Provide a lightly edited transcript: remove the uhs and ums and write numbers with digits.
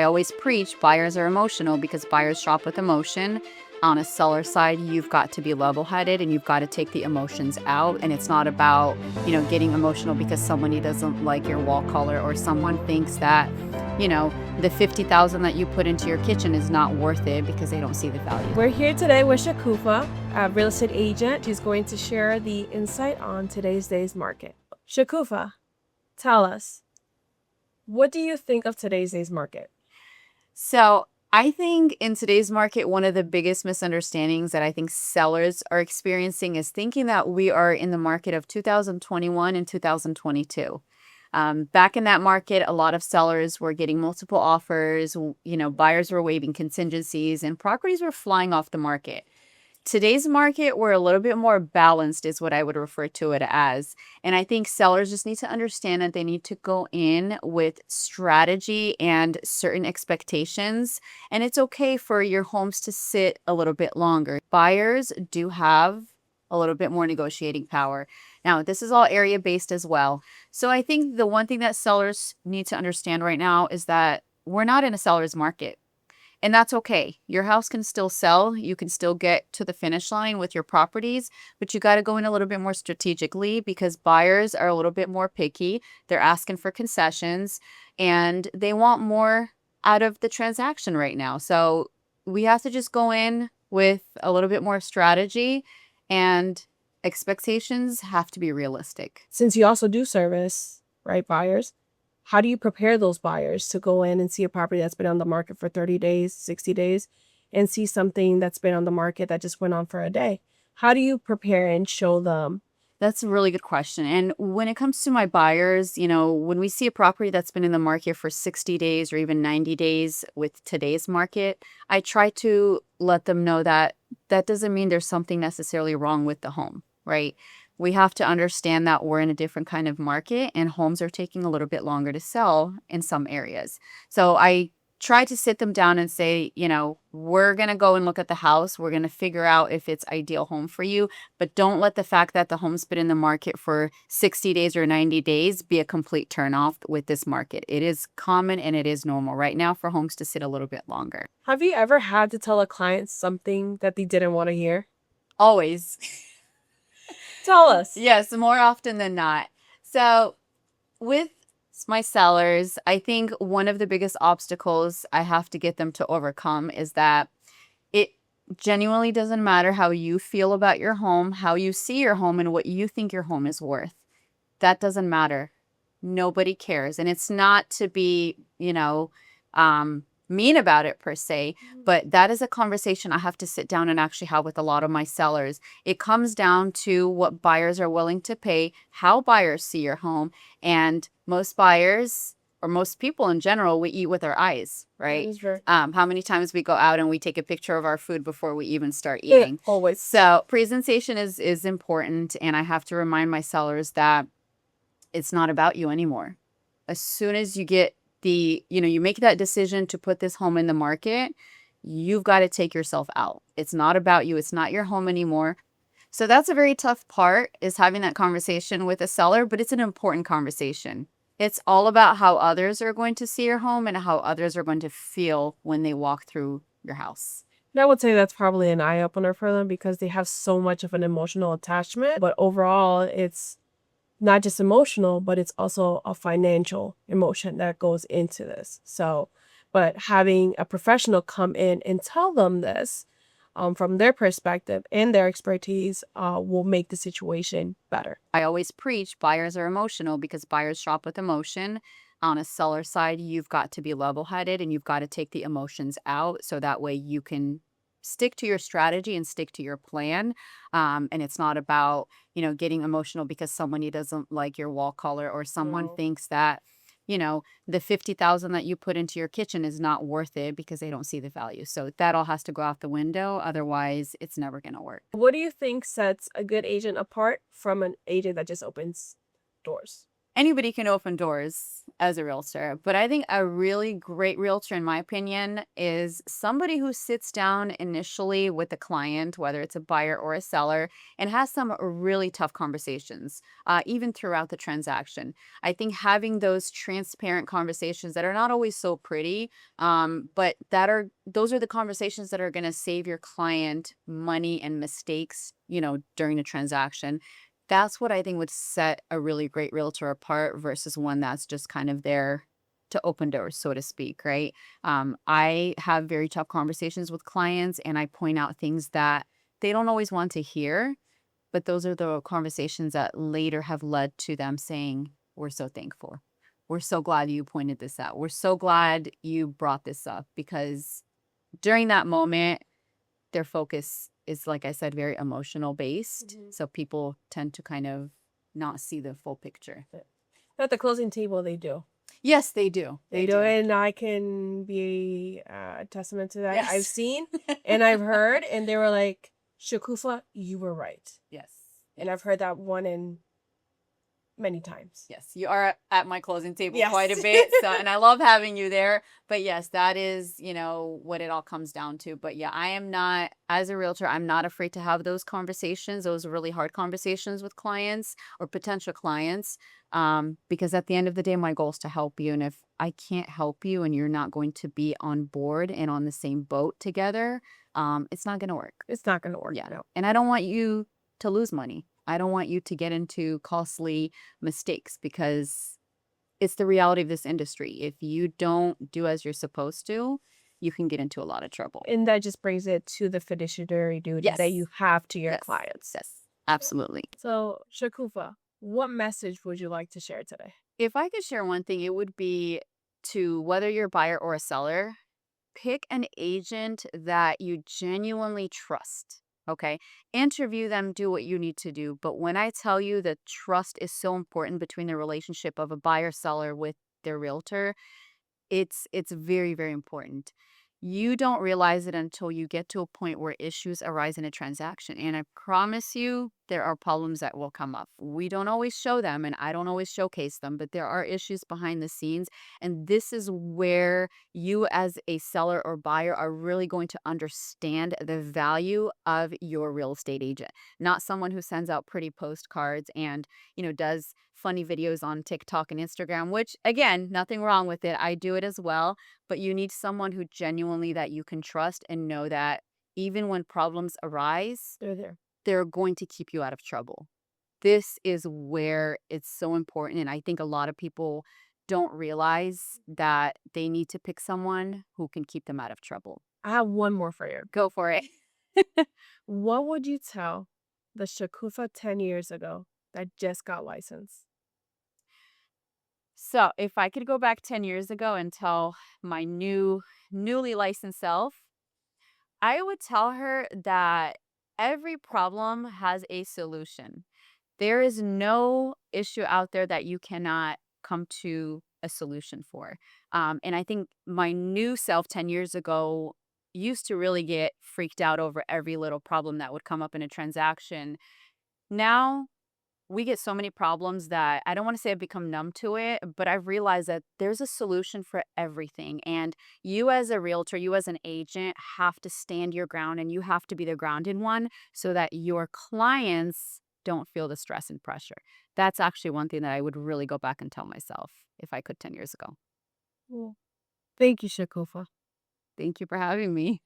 I always preach buyers are emotional because buyers shop with emotion. On a seller side, you've got to be level-headed and you've got to take the emotions out. And it's not about, getting emotional because somebody doesn't like your wall color or someone thinks that, the $50,000 that you put into your kitchen is not worth it because they don't see the value. We're here today with Shoukoufa, a real estate agent who's going to share the insight on today's market. Shoukoufa, tell us, what do you think of today's market? So I think in today's market, one of the biggest misunderstandings that I think sellers are experiencing is thinking that we are in the market of 2021 and 2022. Back in that market, a lot of sellers were getting multiple offers, buyers were waiving contingencies, and properties were flying off the market. Today's market, we're a little bit more balanced is what I would refer to it as. And I think sellers just need to understand that they need to go in with strategy and certain expectations. And it's okay for your homes to sit a little bit longer. Buyers do have a little bit more negotiating power. Now, this is all area-based as well. So I think the one thing that sellers need to understand right now is that we're not in a seller's market. And that's okay. Your house can still sell. You can still get to the finish line with your properties, but you got to go in a little bit more strategically because buyers are a little bit more picky. They're asking for concessions and they want more out of the transaction right now. So we have to just go in with a little bit more strategy, and expectations have to be realistic. Since you also do service, right, buyers, how do you prepare those buyers to go in and see a property that's been on the market for 30 days, 60 days, and see something that's been on the market that just went on for a day? How do you prepare and show them? That's a really good question. And when it comes to my buyers, when we see a property that's been in the market for 60 days or even 90 days with today's market, I try to let them know that that doesn't mean there's something necessarily wrong with the home, right? We have to understand that we're in a different kind of market and homes are taking a little bit longer to sell in some areas. So I try to sit them down and say, we're going to go and look at the house. We're going to figure out if it's ideal home for you, but don't let the fact that the home's been in the market for 60 days or 90 days be a complete turnoff with this market. It is common and it is normal right now for homes to sit a little bit longer. Have you ever had to tell a client something that they didn't want to hear? Always. Tell us. Yes, more often than not. So with my sellers, I think one of the biggest obstacles I have to get them to overcome is that it genuinely doesn't matter how you feel about your home, how you see your home, and what you think your home is worth. That doesn't matter. Nobody cares. And it's not to be, mean about it per se, but that is a conversation I have to sit down and actually have with a lot of my sellers. It comes down to what buyers are willing to pay, how buyers see your home, and most buyers or most people in general, we eat with our eyes, right? That is true. How many times we go out and we take a picture of our food before we even start eating? Yeah, always. So presentation is important, and I have to remind my sellers that it's not about you anymore. As soon as you get you make that decision to put this home in the market, you've got to take yourself out. It's not about you. It's not your home anymore. So that's a very tough part, is having that conversation with a seller, but it's an important conversation. It's all about how others are going to see your home and how others are going to feel when they walk through your house. And I would say that's probably an eye-opener for them because they have so much of an emotional attachment. But overall, it's not just emotional, but it's also a financial emotion that goes into this. So, but having a professional come in and tell them this from their perspective and their expertise will make the situation better. I always preach buyers are emotional because buyers shop with emotion. On a seller side, you've got to be level-headed and you've got to take the emotions out so that way you can stick to your strategy and stick to your plan. And it's not about, getting emotional because somebody doesn't like your wall color or someone thinks that, the $50,000 that you put into your kitchen is not worth it because they don't see the value. So that all has to go out the window. Otherwise, it's never going to work. What do you think sets a good agent apart from an agent that just opens doors? anybody can open doors as a realtor, but I think a really great realtor, in my opinion, is somebody who sits down initially with the client, whether it's a buyer or a seller, and has some really tough conversations, even throughout the transaction. I think having those transparent conversations that are not always so pretty, but those are the conversations that are going to save your client money and mistakes, during the transaction. That's what I think would set a really great realtor apart versus one that's just kind of there to open doors, so to speak, right? I have very tough conversations with clients and I point out things that they don't always want to hear, but those are the conversations that later have led to them saying, "We're so thankful. We're so glad you pointed this out. We're so glad you brought this up," because during that moment, their focus is, like I said, very emotional based. Mhm. So people tend to kind of not see the full picture. At the closing table, they do. Yes, they do. They They do, do. and I can be a testament to that. I've Yes. seen and I've heard, and they were like, "Shoukoufa, you were right." Yes. And I've heard that one in many times. Yes, you are at my closing table Yes. quite a bit. So, and I love having you there. But yes, that is, what it all comes down to. But yeah, I am not, as a realtor, I'm not afraid to have those conversations, those really hard conversations with clients or potential clients. Because at the end of the day, my goal is to help you. And if I can't help you and you're not going to be on board and on the same boat together, it's not going to work. It's not going to work. Yeah. No. And I don't want you to lose money. I don't want you to get into costly mistakes because it's the reality of this industry. If you don't do as you're supposed to, you can get into a lot of trouble. And that just brings it to the fiduciary duty that you Yes. have to your Yes. clients. Yes. Absolutely. So, Shoukoufa, what message would you like to share today? If I could share one thing, it would be to, whether you're a buyer or a seller, pick an agent that you genuinely trust. Okay. Interview them, do what you need to do. But when I tell you that trust is so important between the relationship of a buyer seller with their realtor, it's very, very important. You don't realize it until you get to a point where issues arise in a transaction. And I promise you, there are problems that will come up. We don't always show them, and I don't always showcase them, but there are issues behind the scenes. And this is where you, as a seller or buyer, are really going to understand the value of your real estate agent, not someone who sends out pretty postcards and, does funny videos on TikTok and Instagram, which, again, nothing wrong with it. I do it as well, but you need someone who genuinely that you can trust and know that even when problems arise, They're there. they're going to keep you out of trouble. This is where it's so important. And I think a lot of people don't realize that they need to pick someone who can keep them out of trouble. I have one more for you. Go for it. What would you tell the Shoukoufa 10 years ago that just got licensed? So if I could go back 10 years ago and tell my newly licensed self, I would tell her that every problem has a solution. There is no issue out there that you cannot come to a solution for. And I think my new self 10 years ago used to really get freaked out over every little problem that would come up in a transaction. Now we get so many problems that I don't want to say I've become numb to it, but I've realized that there's a solution for everything. And you, as a realtor, you, as an agent, have to stand your ground and you have to be the grounded one so that your clients don't feel the stress and pressure. That's actually one thing that I would really go back and tell myself if I could 10 years ago. Well, thank you, Shoukoufa. Thank you for having me.